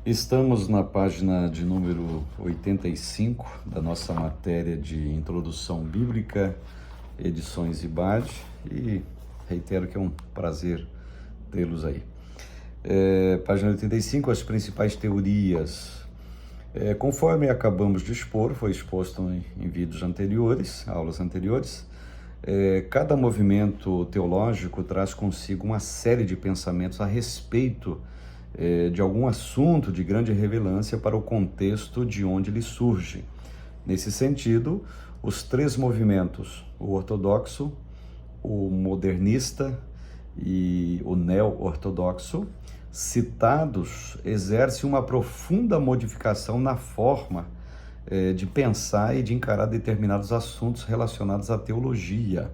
Estamos na página de número 85 da nossa matéria de Introdução Bíblica, Edições IBAD, e reitero que é um prazer tê-los aí. Página 85, as principais teorias. Conforme acabamos de expor, foi exposto em vídeos anteriores, aulas anteriores, cada movimento teológico traz consigo uma série de pensamentos a respeito de algum assunto de grande relevância para o contexto de onde ele surge. Nesse sentido, os três movimentos, o ortodoxo, o modernista e o neo-ortodoxo, citados, exercem uma profunda modificação na forma de pensar e de encarar determinados assuntos relacionados à teologia.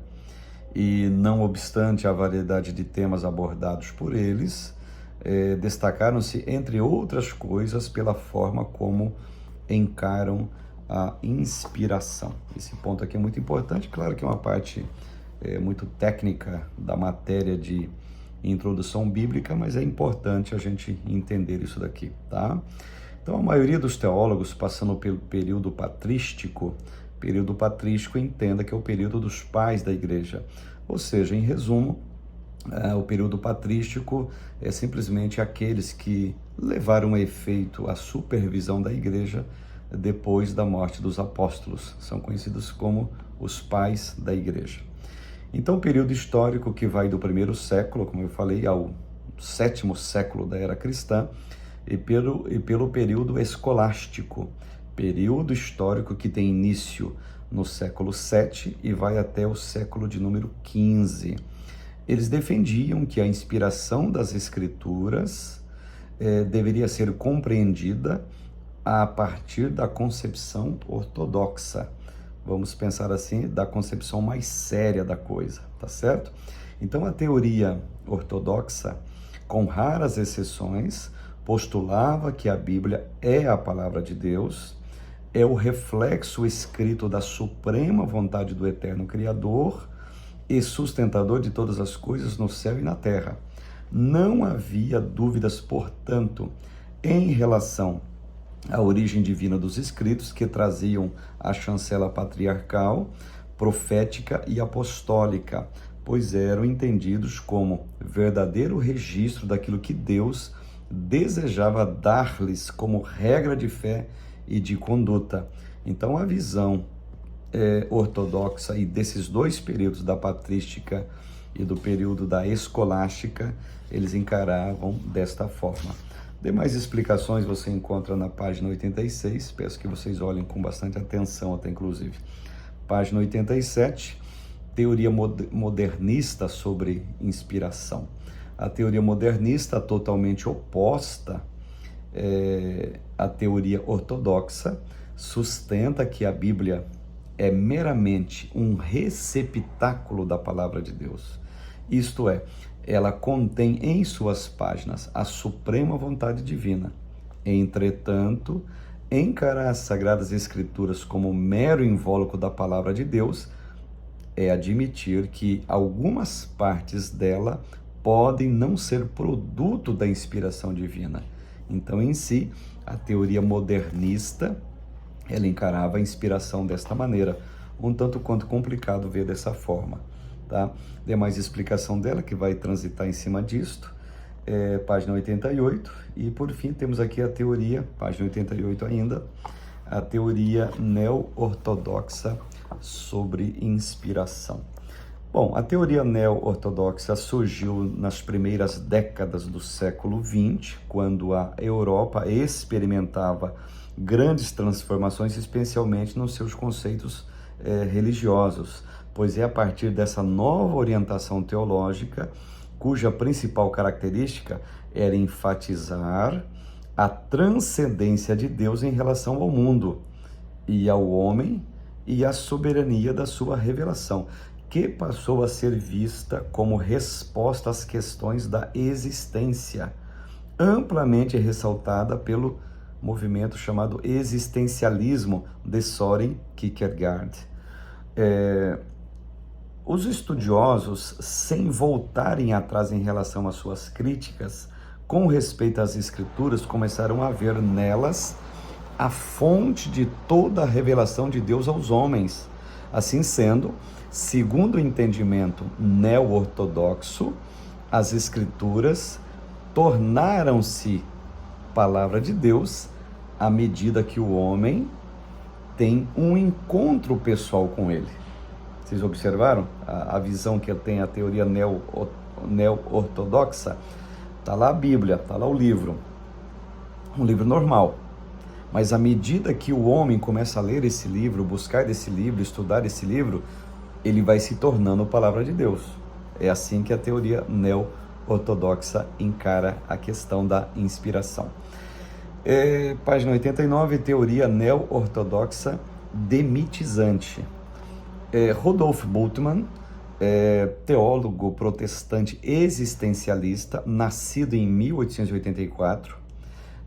E, não obstante a variedade de temas abordados por eles, destacaram-se, entre outras coisas, pela forma como encaram a inspiração. Esse ponto aqui é muito importante, claro que é uma parte muito técnica da matéria de introdução bíblica, mas é importante a gente entender isso daqui, tá? Então, a maioria dos teólogos, passando pelo período patrístico entenda que é o período dos pais da igreja, ou seja, em resumo, o período patrístico é simplesmente aqueles que levaram a efeito a supervisão da igreja depois da morte dos apóstolos. São conhecidos como os pais da igreja. Então, o período histórico que vai do primeiro século, como eu falei, ao sétimo século da era cristã, e pelo período escolástico, período histórico que tem início no século 7 e vai até o século de número 15. Eles defendiam que a inspiração das Escrituras deveria ser compreendida a partir da concepção ortodoxa. Vamos pensar assim, da concepção mais séria da coisa, tá certo? Então, a teoria ortodoxa, com raras exceções, postulava que a Bíblia é a palavra de Deus, é o reflexo escrito da suprema vontade do eterno Criador e sustentador de todas as coisas no céu e na terra. Não havia dúvidas, portanto, em relação à origem divina dos escritos, que traziam a chancela patriarcal, profética e apostólica, pois eram entendidos como verdadeiro registro daquilo que Deus desejava dar-lhes como regra de fé e de conduta. Então, a visão ortodoxa e desses dois períodos, da patrística e do período da escolástica, eles encaravam desta forma. Demais explicações você encontra na página 86, peço que vocês olhem com bastante atenção até inclusive. Página 87, teoria modernista sobre inspiração. A teoria modernista, totalmente oposta à teoria ortodoxa, sustenta que a Bíblia é meramente um receptáculo da palavra de Deus. Isto é, ela contém em suas páginas a suprema vontade divina. Entretanto, encarar as Sagradas Escrituras como mero invólucro da palavra de Deus é admitir que algumas partes dela podem não ser produto da inspiração divina. Então, em si, a teoria modernista, ela encarava a inspiração desta maneira, um tanto quanto complicado ver dessa forma, tá? Demais explicação dela, que vai transitar em cima disto, página 88, e por fim temos aqui a teoria, página 88 ainda, a teoria neo-ortodoxa sobre inspiração. Bom, a teoria neo-ortodoxa surgiu nas primeiras décadas do século XX, quando a Europa experimentava grandes transformações, especialmente nos seus conceitos religiosos, pois é a partir dessa nova orientação teológica, cuja principal característica era enfatizar a transcendência de Deus em relação ao mundo e ao homem e a soberania da sua revelação, que passou a ser vista como resposta às questões da existência, amplamente ressaltada pelo movimento chamado existencialismo de Søren Kierkegaard. Os estudiosos, sem voltarem atrás em relação às suas críticas, com respeito às Escrituras, começaram a ver nelas a fonte de toda a revelação de Deus aos homens. Assim sendo, segundo o entendimento neo-ortodoxo, as Escrituras tornaram-se palavra de Deus à medida que o homem tem um encontro pessoal com ele. Vocês observaram a visão que tem a teoria neo-ortodoxa? Está lá a Bíblia, está lá o livro, um livro normal. Mas à medida que o homem começa a ler esse livro, buscar desse livro, estudar esse livro, ele vai se tornando palavra de Deus. É assim que a teoria neo-ortodoxa encara a questão da inspiração. Página 89, teoria neo-ortodoxa demitizante. Rudolf Bultmann, teólogo protestante existencialista, nascido em 1884,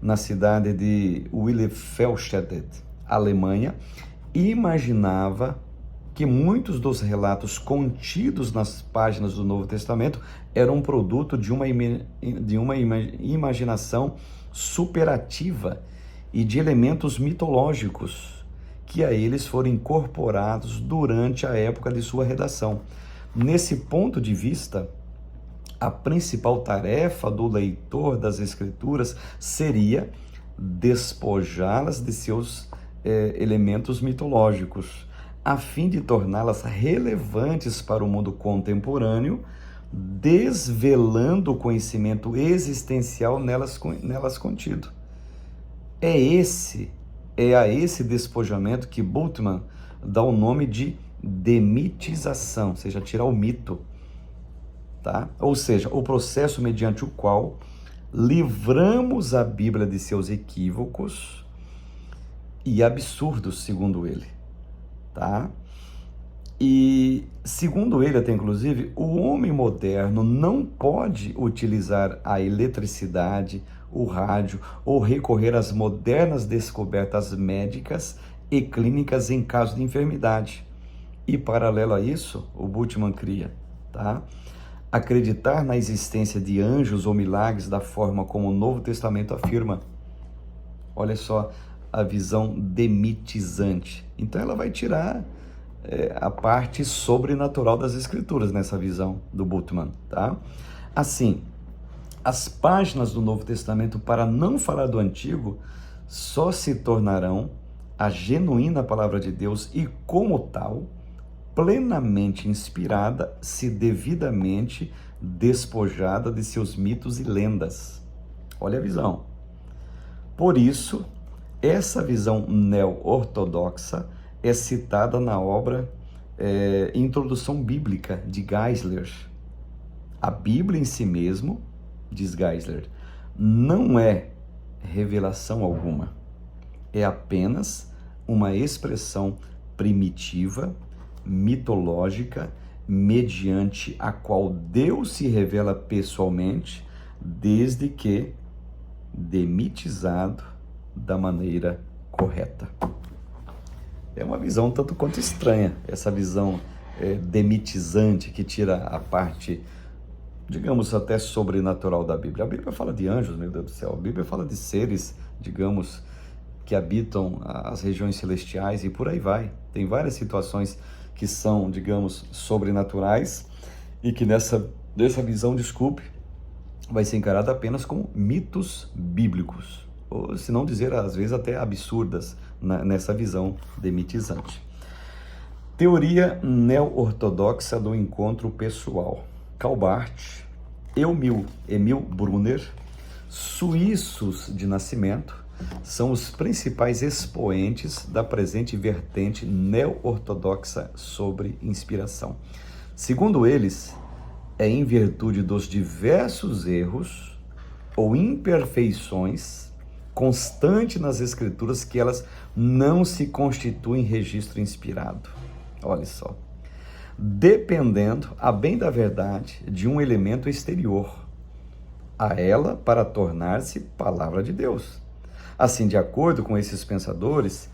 na cidade de Wilhelmshaven, Alemanha, imaginava que muitos dos relatos contidos nas páginas do Novo Testamento eram produto de uma imaginação superativa e de elementos mitológicos que a eles foram incorporados durante a época de sua redação. Nesse ponto de vista, a principal tarefa do leitor das Escrituras seria despojá-las de seus elementos mitológicos, a fim de torná-las relevantes para o mundo contemporâneo, desvelando o conhecimento existencial nelas contido. É a esse despojamento que Bultmann dá o nome de demitização, ou seja, tirar o mito, tá? Ou seja, o processo mediante o qual livramos a Bíblia de seus equívocos e absurdos, segundo ele, tá? E segundo ele, até inclusive, o homem moderno não pode utilizar a eletricidade, o rádio ou recorrer às modernas descobertas médicas e clínicas em caso de enfermidade. E paralelo a isso, o Bultmann cria, tá? Acreditar na existência de anjos ou milagres da forma como o Novo Testamento afirma. Olha só a visão demitizante. Então ela vai tirar a parte sobrenatural das Escrituras nessa visão do Bultmann, tá? Assim, as páginas do Novo Testamento, para não falar do Antigo, só se tornarão a genuína palavra de Deus e, como tal, plenamente inspirada se devidamente despojada de seus mitos e lendas. Olha a visão. Por isso, essa visão neo-ortodoxa é citada na obra Introdução Bíblica, de Geisler. A Bíblia em si mesmo, diz Geisler, não é revelação alguma. É apenas uma expressão primitiva, mitológica, mediante a qual Deus se revela pessoalmente, desde que demitizado da maneira correta. É uma visão tanto quanto estranha, essa visão demitizante que tira a parte, digamos, até sobrenatural da Bíblia. A Bíblia fala de anjos, meu Deus do céu. A Bíblia fala de seres, digamos, que habitam as regiões celestiais e por aí vai. Tem várias situações que são, digamos, sobrenaturais e que nessa visão, desculpe, vai ser encarada apenas como mitos bíblicos, ou se não dizer, às vezes, até absurdas nessa visão demitizante. Teoria neo-ortodoxa do encontro pessoal. Calbart, Emil Brunner, suíços de nascimento, são os principais expoentes da presente vertente neo-ortodoxa sobre inspiração. Segundo eles, é em virtude dos diversos erros ou imperfeições constantes nas Escrituras que elas não se constituem registro inspirado. Olha só. Dependendo, a bem da verdade, de um elemento exterior a ela para tornar-se palavra de Deus. Assim, de acordo com esses pensadores,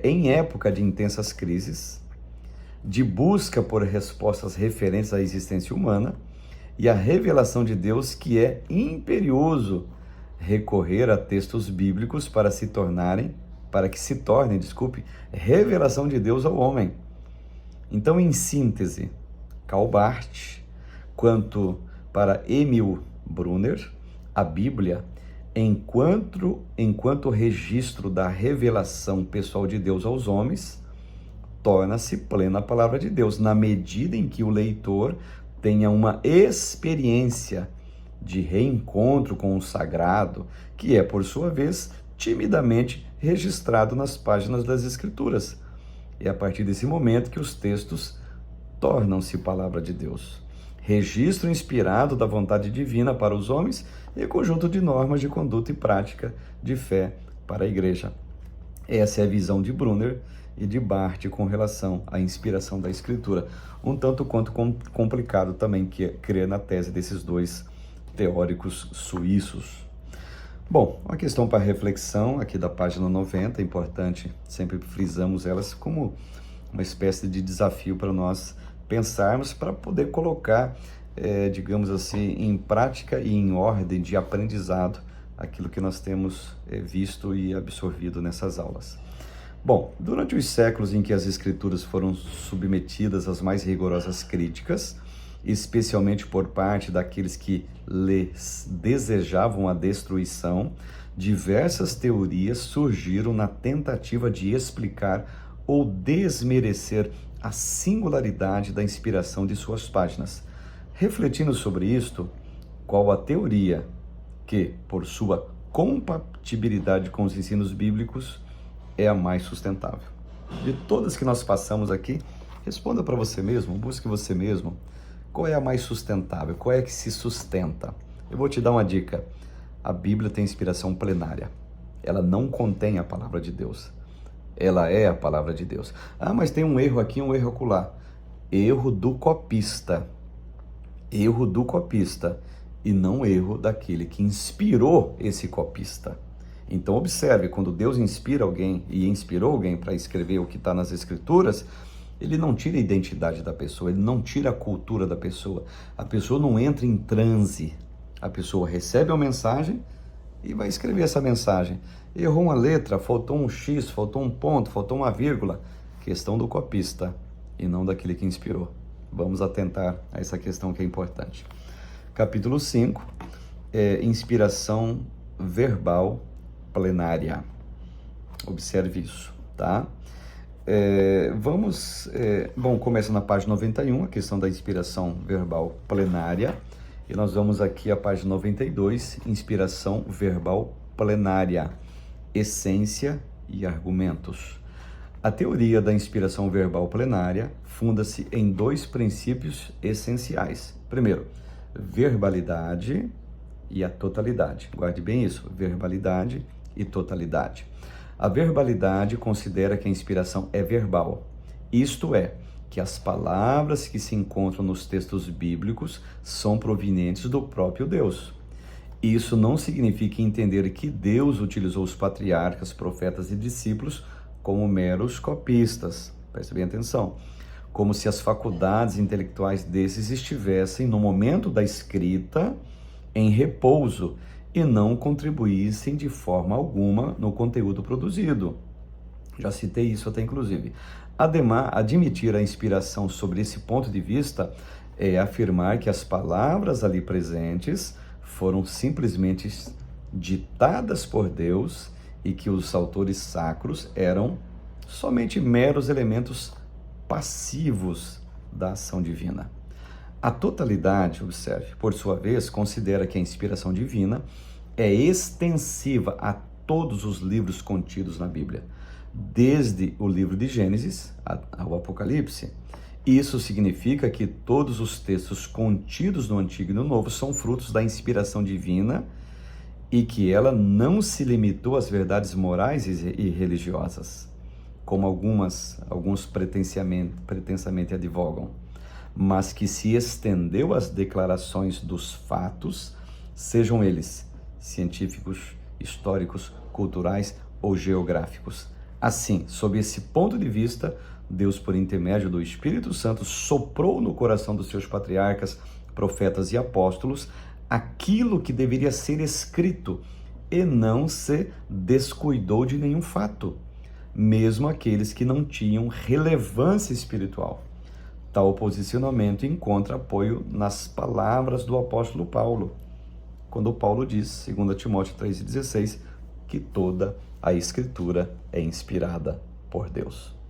em época de intensas crises, de busca por respostas referentes à existência humana, e a revelação de Deus, que é imperioso recorrer a textos bíblicos para que se tornem, revelação de Deus ao homem. Então, em síntese, Karl Barth, quanto para Emil Brunner, a Bíblia, enquanto registro da revelação pessoal de Deus aos homens, torna-se plena palavra de Deus, na medida em que o leitor tenha uma experiência de reencontro com o sagrado, que é, por sua vez, timidamente registrado nas páginas das Escrituras. É a partir desse momento que os textos tornam-se palavra de Deus. Registro inspirado da vontade divina para os homens e conjunto de normas de conduta e prática de fé para a igreja. Essa é a visão de Brunner e de Barth com relação à inspiração da Escritura. Um tanto quanto complicado também que crer na tese desses dois teóricos suíços. Bom, uma questão para reflexão aqui da página 90, é importante, sempre frisamos elas como uma espécie de desafio para nós pensarmos, para poder colocar, digamos assim, em prática e em ordem de aprendizado aquilo que nós temos visto e absorvido nessas aulas. Bom, durante os séculos em que as Escrituras foram submetidas às mais rigorosas críticas, especialmente por parte daqueles que lhes desejavam a destruição, diversas teorias surgiram na tentativa de explicar ou desmerecer a singularidade da inspiração de suas páginas. Refletindo sobre isto, qual a teoria que, por sua compatibilidade com os ensinos bíblicos, é a mais sustentável? De todas que nós passamos aqui, responda para você mesmo, busque você mesmo. Qual é a mais sustentável? Qual é a que se sustenta? Eu vou te dar uma dica. A Bíblia tem inspiração plenária. Ela não contém a palavra de Deus. Ela é a palavra de Deus. Ah, mas tem um erro aqui, um erro acolá. Erro do copista. Erro do copista. E não erro daquele que inspirou esse copista. Então observe, quando Deus inspira alguém e inspirou alguém para escrever o que está nas Escrituras, ele não tira a identidade da pessoa, ele não tira a cultura da pessoa. A pessoa não entra em transe. A pessoa recebe uma mensagem e vai escrever essa mensagem. Errou uma letra, faltou um X, faltou um ponto, faltou uma vírgula. Questão do copista e não daquele que inspirou. Vamos atentar a essa questão que é importante. Capítulo 5, inspiração verbal plenária. Observe isso, tá? Bom, começa na página 91, a questão da inspiração verbal plenária, e nós vamos aqui à página 92, inspiração verbal plenária, essência e argumentos. A teoria da inspiração verbal plenária funda-se em dois princípios essenciais. Primeiro, verbalidade e a totalidade. Guarde bem isso, verbalidade e totalidade. A verbalidade considera que a inspiração é verbal, isto é, que as palavras que se encontram nos textos bíblicos são provenientes do próprio Deus. Isso não significa entender que Deus utilizou os patriarcas, profetas e discípulos como meros copistas, preste bem atenção, como se as faculdades intelectuais desses estivessem, no momento da escrita, em repouso, e não contribuíssem de forma alguma no conteúdo produzido. Já citei isso até inclusive. Admitir a inspiração sobre esse ponto de vista é afirmar que as palavras ali presentes foram simplesmente ditadas por Deus e que os autores sacros eram somente meros elementos passivos da ação divina. A totalidade, observe, por sua vez, considera que a inspiração divina é extensiva a todos os livros contidos na Bíblia, desde o livro de Gênesis ao Apocalipse. Isso significa que todos os textos contidos no Antigo e no Novo são frutos da inspiração divina e que ela não se limitou às verdades morais e religiosas, como alguns pretensamente advogam, mas que se estendeu às declarações dos fatos, sejam eles científicos, históricos, culturais ou geográficos. Assim, sob esse ponto de vista, Deus, por intermédio do Espírito Santo, soprou no coração dos seus patriarcas profetas e apóstolos aquilo que deveria ser escrito e não se descuidou de nenhum fato, mesmo aqueles que não tinham relevância espiritual. Tal posicionamento encontra apoio nas palavras do apóstolo Paulo, quando Paulo diz, 2 Timóteo 3,16, que toda a Escritura é inspirada por Deus.